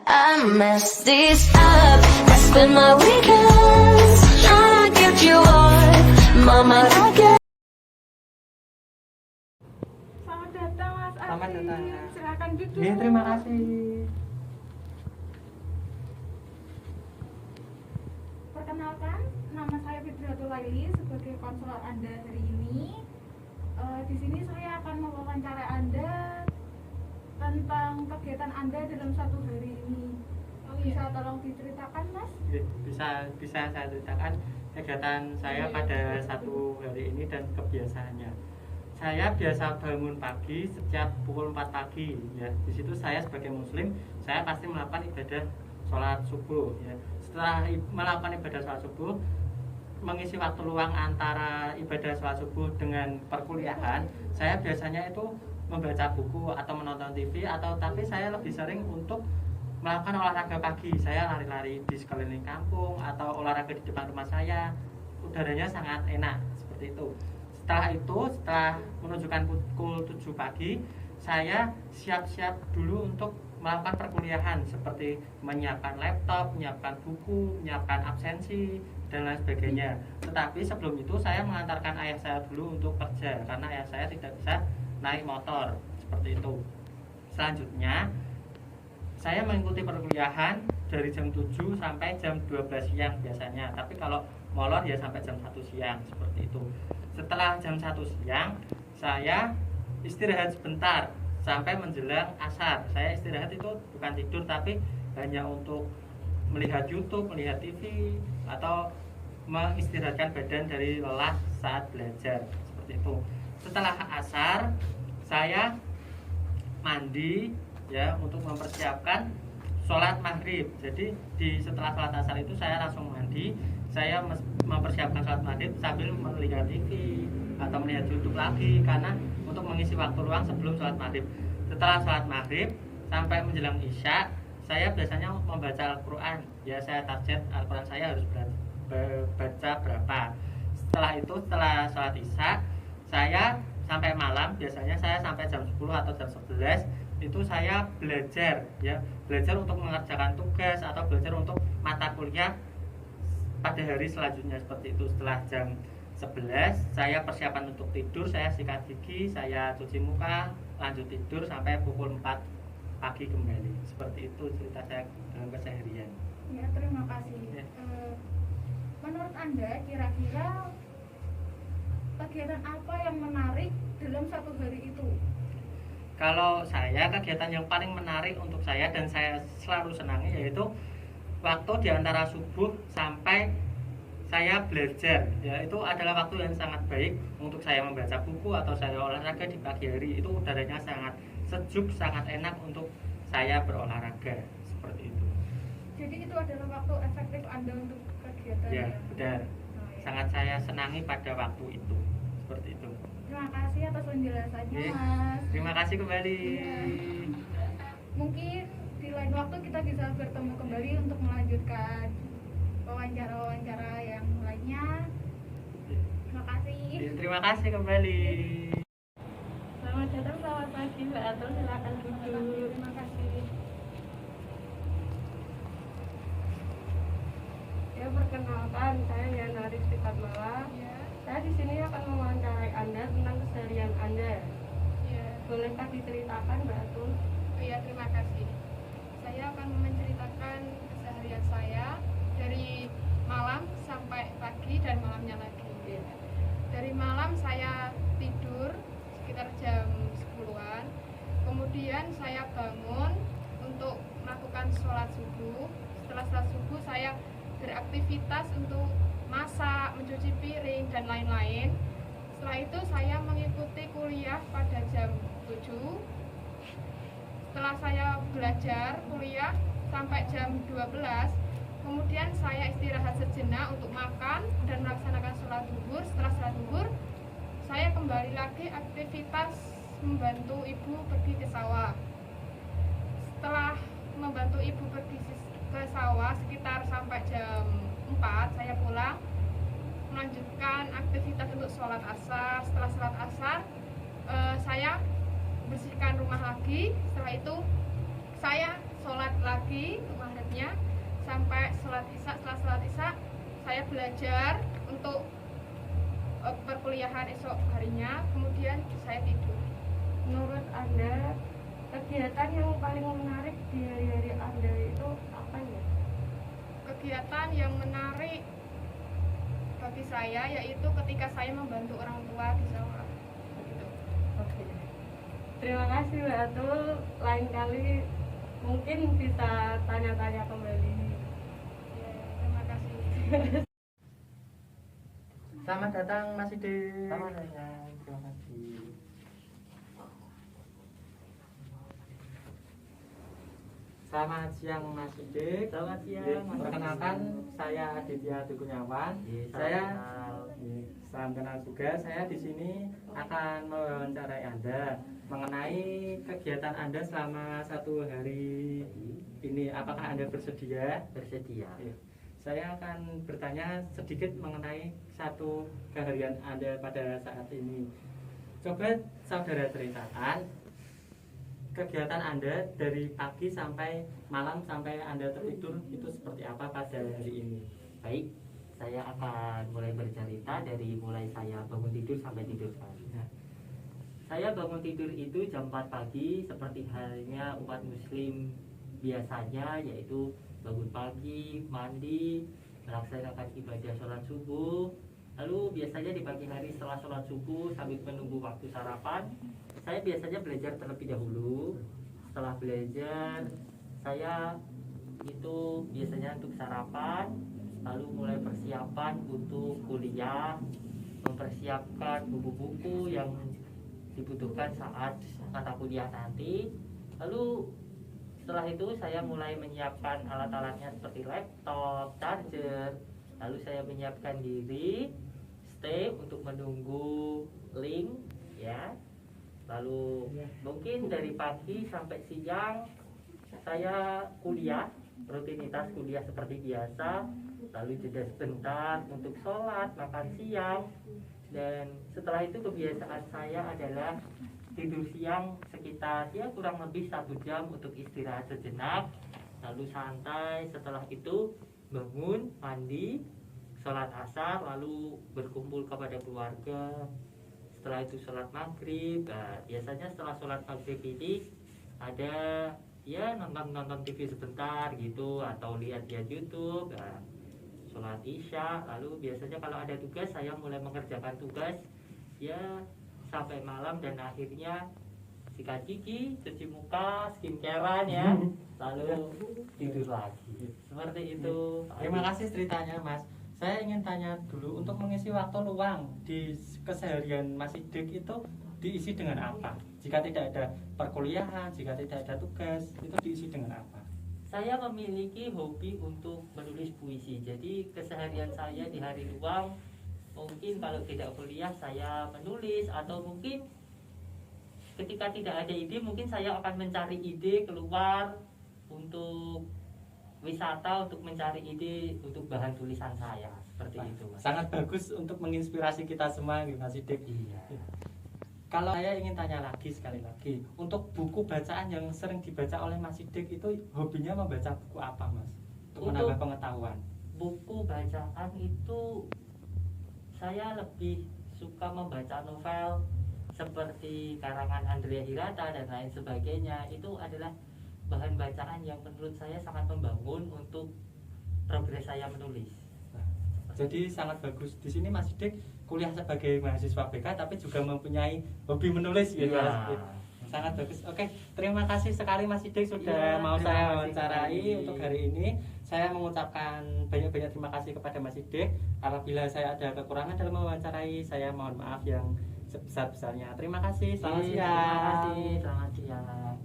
I mess this up. I spend my weekends trying to get you off my mind again. Selamat datang Mas Adi. Selamat datang. Silakan duduk. Ya, terima kasih. Perkenalkan, nama saya Fitriatul Laili sebagai konselor Anda hari ini. Di sini saya akan mewawancara Anda tentang kegiatan Anda dalam satu hari ini. Bisa tolong diceritakan, Mas? Bisa saya ceritakan kegiatan saya pada satu hari ini dan kebiasaannya. Saya biasa bangun pagi setiap pukul 4 pagi ya. Di situ saya sebagai muslim, saya pasti melakukan ibadah sholat subuh ya. Setelah melakukan ibadah sholat subuh, mengisi waktu luang antara ibadah sholat subuh dengan perkuliahan, saya biasanya itu membaca buku atau menonton TV, tapi saya lebih sering untuk melakukan olahraga pagi. Saya lari-lari di sekeliling kampung atau olahraga di depan rumah saya. Udaranya sangat enak seperti itu. Setelah menunjukkan pukul 7 pagi, saya siap-siap dulu untuk melakukan perkuliahan seperti menyiapkan laptop, menyiapkan buku, menyiapkan absensi dan lain sebagainya. Tetapi sebelum itu saya mengantarkan ayah saya dulu untuk kerja karena ayah saya tidak bisa naik motor seperti itu. Selanjutnya saya mengikuti perkuliahan dari jam 7 sampai jam 12 siang biasanya. Tapi kalau molor ya sampai jam 1 siang seperti itu. Setelah jam 1 siang saya istirahat sebentar sampai menjelang asar. Saya istirahat itu bukan tidur tapi hanya untuk melihat YouTube, melihat TV atau mengistirahatkan badan dari lelah saat belajar seperti itu. Setelah asar saya mandi ya untuk mempersiapkan sholat maghrib. Jadi setelah sholat asar itu saya langsung mandi. Saya mempersiapkan sholat maghrib sambil melihat TV atau melihat YouTube lagi karena untuk mengisi waktu luang sebelum sholat maghrib. Setelah sholat maghrib sampai menjelang isya, saya biasanya membaca Al-Quran. Ya saya target Al-Quran saya harus baca berapa. Setelah sholat isya, saya sampai malam, biasanya saya sampai jam 10 atau jam 11 itu saya belajar untuk mengerjakan tugas atau belajar untuk mata kuliah pada hari selanjutnya seperti itu. Setelah jam 11 saya persiapan untuk tidur, saya sikat gigi, saya cuci muka, lanjut tidur sampai pukul 4 pagi kembali. Seperti itu cerita saya dalam keseharian. Ya, terima kasih. Ya. Menurut Anda kira-kira kegiatan apa yang menarik dalam satu hari itu? Kalau saya, kegiatan yang paling menarik untuk saya dan saya selalu senangi yaitu waktu di antara subuh sampai saya belajar ya. Itu adalah waktu yang sangat baik untuk saya membaca buku atau saya olahraga di pagi hari. Itu udaranya sangat sejuk, sangat enak untuk saya berolahraga seperti itu. Jadi itu adalah waktu efektif Anda untuk kegiatan Ya, ya? benar. Oh, ya. Sangat saya senangi pada waktu itu. Seperti itu. Terima kasih atas penjelasannya, Ya. Mas. Terima kasih kembali. Ya. Mungkin di lain waktu kita bisa bertemu kembali untuk melanjutkan wawancara-wawancara yang lainnya. Terima kasih. Ya, terima kasih kembali. Selamat datang, selamat pagi, Mbak Atul. Silakan duduk. Terima kasih. Ya, perkenalkan, saya Yana Rizky Fatmala. Ya. Saya di sini akan mewawancarai Anda tentang keseharian Anda. Ya. Bolehkah diceritakan, Mbak Atul? Iya, terima kasih. Saya akan menceritakan keseharian saya dari malam sampai pagi dan malamnya lagi. Ya. Dari malam saya tidur sekitar jam 10-an. Kemudian saya bangun untuk melakukan sholat subuh. Setelah sholat subuh saya beraktivitas untuk masak, mencuci piring, dan lain-lain. Setelah itu saya mengikuti kuliah pada jam 7. Setelah saya belajar kuliah sampai jam 12, kemudian saya istirahat sejenak untuk makan dan melaksanakan sholat zuhur. Setelah sholat zuhur, saya kembali lagi aktivitas membantu ibu pergi ke sawah. Setelah membantu ibu pergi ke sawah sekitar sampai jam 4, saya pulang melanjutkan aktivitas untuk sholat asar. Setelah sholat asar, saya bersihkan rumah lagi. Setelah itu saya sholat lagi sampai sholat isya. Setelah sholat isya saya belajar untuk perkuliahan esok harinya, kemudian saya tidur. Menurut Anda, kegiatan yang paling menarik di hari-hari Anda itu apa ya? Kegiatan yang menarik bagi saya yaitu ketika saya membantu orang tua di sawah. Begitu. Oke. Terima kasih Mbak Atul. Lain kali mungkin bisa tanya-tanya kembali. Ya, terima kasih. Selamat datang Mas Ide. Selamat datang. Terima kasih. Selamat siang Mas Ide. Selamat siang, Mas Perkenalkan, Ade. saya Aditya Dukunyawan. Salam Saya kenal. salam kenal juga. Saya di sini akan mewawancarai Anda mengenai kegiatan Anda selama 1 hari ini. Apakah Anda bersedia? Bersedia. Iya. Saya akan bertanya sedikit mengenai satu keharian Anda pada saat ini. Coba saudara ceritakan kegiatan Anda dari pagi sampai malam sampai Anda tertidur itu seperti apa pada hari ini. Baik, saya akan mulai bercerita dari mulai saya bangun tidur sampai tidur lagi. Ya. Saya bangun tidur itu jam 4 pagi seperti halnya umat muslim biasanya, yaitu bangun pagi, mandi, melaksanakan ibadah sholat subuh. Lalu biasanya di pagi hari setelah sholat subuh sambil menunggu waktu sarapan, saya biasanya belajar terlebih dahulu. Setelah belajar, saya itu biasanya untuk sarapan, lalu mulai persiapan untuk kuliah, mempersiapkan buku-buku yang dibutuhkan saat mata kuliah nanti. Lalu setelah itu saya mulai menyiapkan alat-alatnya seperti laptop, charger. Lalu saya menyiapkan diri, stay untuk menunggu link, ya. Lalu mungkin dari pagi sampai siang saya kuliah, rutinitas kuliah seperti biasa. Lalu jeda sebentar untuk sholat, makan siang. Dan setelah itu kebiasaan saya adalah tidur siang sekitar kurang lebih 1 jam untuk istirahat sejenak, lalu santai. Setelah itu bangun, mandi, sholat asar, lalu berkumpul kepada keluarga. Setelah itu sholat maghrib. Biasanya setelah sholat maghrib ini ada nonton TV sebentar gitu, atau lihat-lihat YouTube. Sholat isya, lalu biasanya kalau ada tugas saya mulai mengerjakan tugas sampai malam, dan akhirnya sikat gigi, cuci muka, skincarean ya, lalu tidur lagi. Seperti itu. Terima kasih ceritanya Mas. Saya ingin tanya dulu, untuk mengisi waktu luang di keseharian Mas Idik itu diisi dengan apa? Jika tidak ada perkuliahan, jika tidak ada tugas, itu diisi dengan apa? Saya memiliki hobi untuk menulis puisi. Jadi keseharian saya di hari luang, mungkin kalau tidak kuliah saya menulis, atau mungkin ketika tidak ada ide mungkin saya akan mencari ide keluar untuk wisata, untuk mencari ide untuk bahan tulisan saya. Seperti itu, Mas. Sangat bagus untuk menginspirasi kita semua, Mas Idik. Iya. Kalau saya ingin tanya lagi sekali lagi, untuk buku bacaan yang sering dibaca oleh Mas Idik itu hobinya membaca buku apa, Mas? Untuk menambah pengetahuan. Buku bacaan itu saya lebih suka membaca novel seperti karangan Andrea Hirata dan lain sebagainya. Itu adalah bahan bacaan yang menurut saya sangat membangun untuk progres saya menulis. Jadi sangat bagus. Di sini Mas Idik kuliah sebagai mahasiswa BK tapi juga mempunyai hobi menulis gitu. Ya. Sangat bagus. Oke, terima kasih sekali Mas Idik sudah mau saya wawancarai untuk hari ini. Saya mengucapkan banyak-banyak terima kasih kepada Mas Idik. Apabila saya ada kekurangan dalam mewawancarai, saya mohon maaf yang sebesar-besarnya. Terima kasih. Selamat siang. Terima kasih. Selamat siang.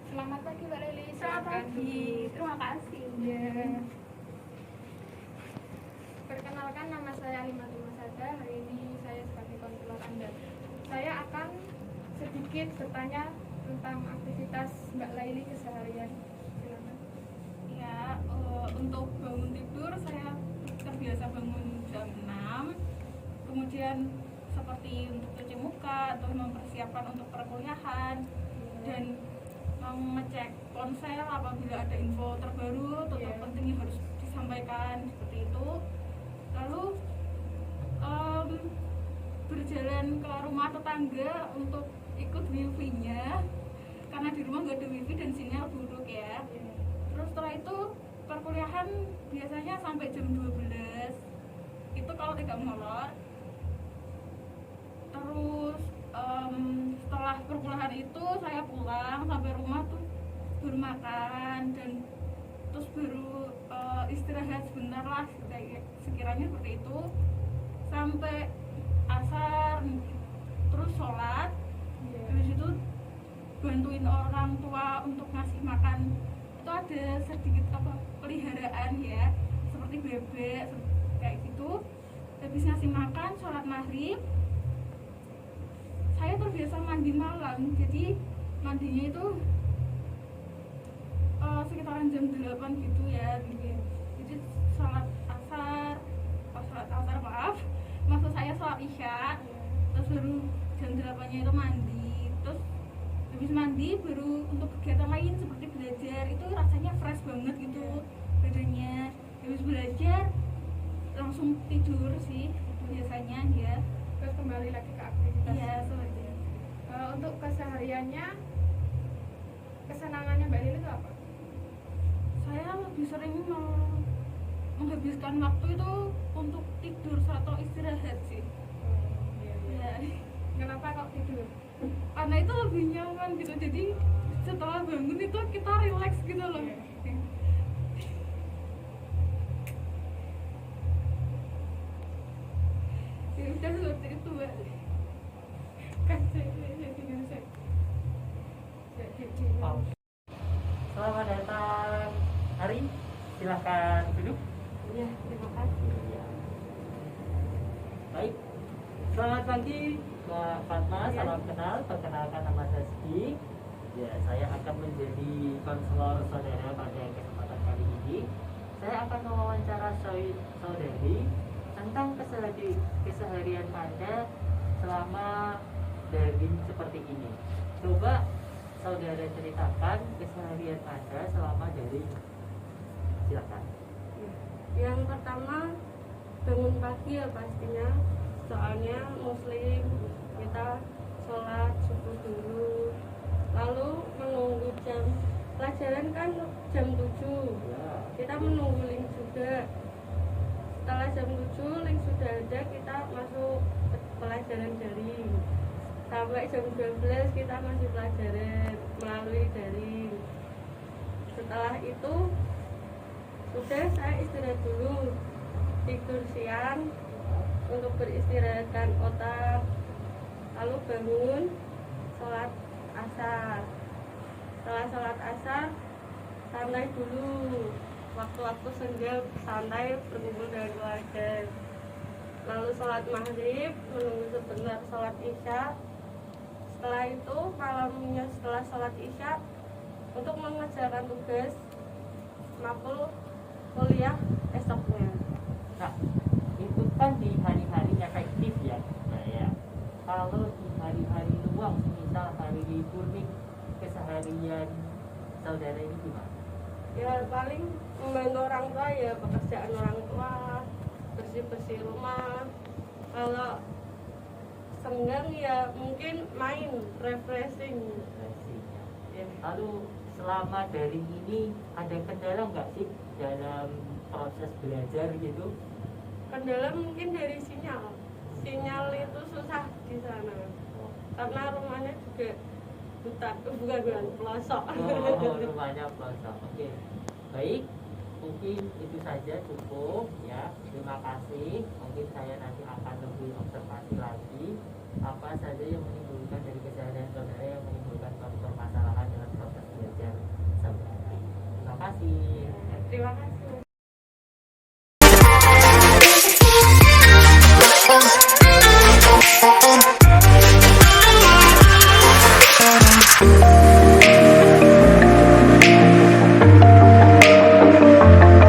Selamat pagi Mbak Leli. Selamat pagi. Terima kasih. Ya. Perkenalkan, nama saya Alimatul Masada. Hari ini saya sebagai konselor Anda. Saya akan sedikit bertanya tentang aktivitas Mbak Laili keseharian. Silakan. Ya, untuk bangun tidur saya terbiasa bangun jam 6. Kemudian seperti untuk cuci muka atau mempersiapkan untuk perkuliahan dan mengecek ponsel apabila ada info terbaru atau Iya. penting yang harus disampaikan seperti itu. Lalu berjalan ke rumah tetangga untuk ikut wifi-nya karena di rumah nggak ada wifi dan sinyal buruk ya. Terus setelah itu perkuliahan biasanya sampai jam 12 itu kalau tidak molor. Terus setelah perkuliahan itu saya pulang sampai rumah tuh baru makan dan terus baru istirahat sebentar lah kayak sekiranya seperti itu sampai asar, terus sholat. Habis itu bantuin orang tua untuk ngasih makan. Itu ada sedikit peliharaan ya seperti bebek kayak gitu. Habis ngasih makan, sholat maghrib, saya terbiasa mandi malam. Jadi mandinya itu sekitaran jam 8 gitu ya. Jadi sholat asar maaf, maksud saya sholat isya, terus baru jam 8-nya itu mandi. Terus habis mandi baru untuk kegiatan lain seperti belajar. Itu rasanya fresh banget gitu badannya. Habis belajar langsung tidur sih biasanya ya. Terus kembali lagi ke aktivitas. Iya, seperti itu. Untuk kesehariannya, kesenangannya Mbak Lili itu apa? Saya lebih sering menghabiskan waktu itu untuk tidur atau istirahat sih. Ya. Kenapa kok tidur? Karena itu lebih nyaman gitu. Jadi setelah bangun itu kita rileks gitu loh. Ya udah seperti itu Mbak. Oh. Selamat datang Hari, silahkan duduk. Iya, terima kasih. Ya. Baik, selamat pagi Mbak Fatma, Ya. salam kenal, perkenalkan nama saya Ski. Ya, saya akan menjadi konselor saudara pada kesempatan kali ini. Saya akan mewawancara saudari tentang keseharian Anda selama daring seperti ini. Coba saudara ceritakan keseharian Anda selama daring. Silakan. Yang pertama, bangun pagi ya pastinya, soalnya muslim, kita sholat subuh dulu, lalu menunggu jam pelajaran kan jam 7, Ya. kita menunggu link juga. Setelah jam 7 link sudah ada, kita masuk pelajaran daring. Sampai jam 12 kita masih pelajaran melalui daring. Setelah itu sudah, saya istirahat dulu, tidur siang untuk beristirahatkan otak, lalu bangun sholat asar. Setelah sholat asar santai dulu, waktu-waktu senja santai berkumpul dengan keluarga. Lalu sholat maghrib, menunggu sebentar sholat isya. Setelah itu malamnya setelah sholat isya untuk mengerjakan tugas makul kuliah esoknya. Nah, itu kan di hari-hari efektif ya. Nah ya, kalau di hari-hari luang, misal hari libur nih, keseharian saudara ini gimana? Ya paling membantu orang tua, ya pekerjaan orang tua, bersih-bersih rumah. Kalau senggang ya mungkin main, refreshing. Refleksinya. Ya. Lalu selama daring ini ada kendala nggak sih dalam proses belajar gitu? Kendala mungkin dari sinyal. Sinyal itu susah di sana. Karena rumahnya juga bukan pelosok. Oh, rumahnya pelosok. Oke, baik. Mungkin itu saja cukup ya. Terima kasih. Mungkin saya nanti akan lebih observasi lagi apa saja yang menimbulkan dari keseharian saudara yang menimbulkan suatu permasalahan dalam proses belajar saudara. Terima kasih. Terima kasih.